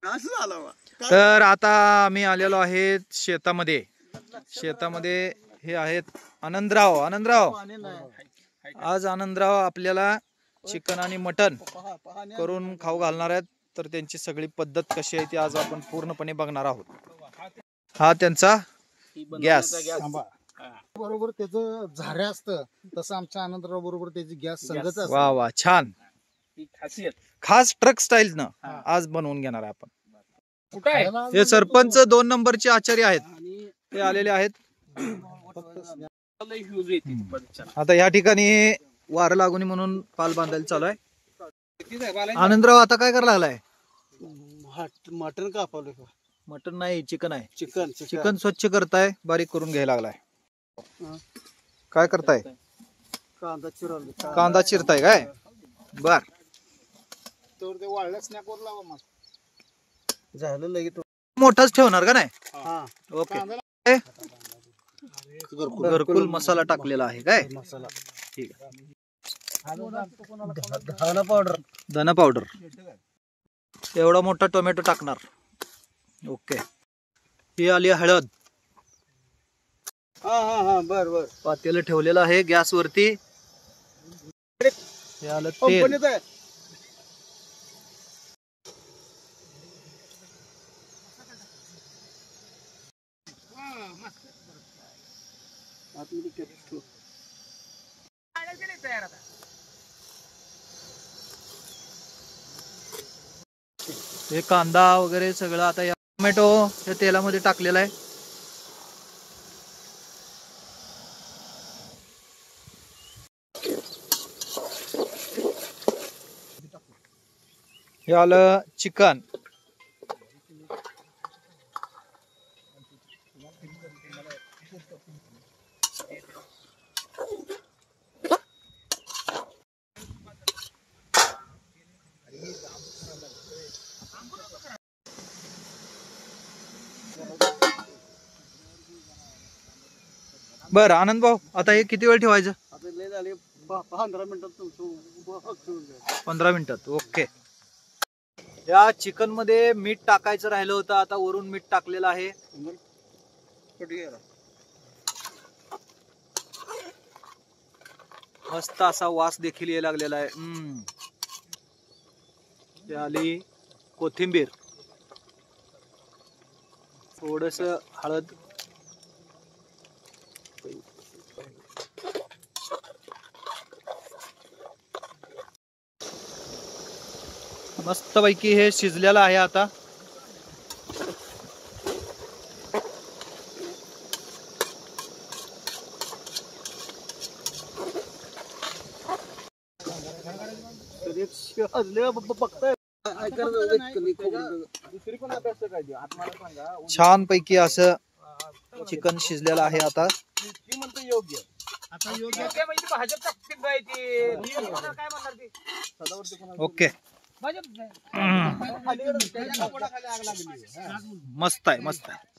तर आता आम्ही आलेलो आहे शेतामध्ये. शेतामध्ये हे आहेत आनंदराव. आज आनंदराव आपल्याला चिकन आणि मटन करून खाऊ घालणार आहेत. तर त्यांची सगळी पद्धत कशी आहे ती आज आपण पूर्णपणे बघणार आहोत. हा त्यांचा गॅस. बरोबर त्याचं झाऱ्या असतं तसं आमच्या आनंदराव बरोबर त्याची गॅस संगत असते. वा वा छान. खास ट्रक स्टाईल न आज बनवून घेणार आहे आपण. हे सरपंच 2 नंबरचे आचार्य आहेत, ते आलेले आहेत. आता या ठिकाणी वारं लागून म्हणून पाल बांधायला चालू आहे. आनंदराव आता काय करायला लागलाय? मटन कापवलं. मटन नाही, चिकन आहे. चिकन स्वच्छ करताय, बारीक करून घ्यायला लागलाय. काय करताय? कांदा चिरताय काय? बर. ते वाळल्याच नाही कोर लावा मग झालं लगेच. मोठाच ठेवणार का नाही? ओके. घरकुल मसाला टाकलेला आहे काय? मसाला ठीक आहे. धना पावडर एवढा मोठा टोमॅटो टाकणार. ओके. ही आली हळद. बर बर. पातेलं ठेवलेलं आहे गॅस वरती. हे आलं तेल. हे कांदा वगैरे सगळं आता या टोमॅटो या तेलामध्ये टाकलेला आहे. हे आलं चिकन. बर आनंद भाऊ, आता हे किती वेळ ठेवायचं? 15 मिनिटात. ओके. या चिकन मध्ये मीठ टाकायचं राहिलं होतं, आता वरून मीठ टाकलेलं आहे. मस्त असा वास देखील यायला लागलेला आहे. ते आली कोथिंबीर, थोडस हळद, मस्त पैकी हे शिजलेलं आहे. आता छान पैकी असं चिकन शिजलेलं आहे. आता ओके. मस्त आहे.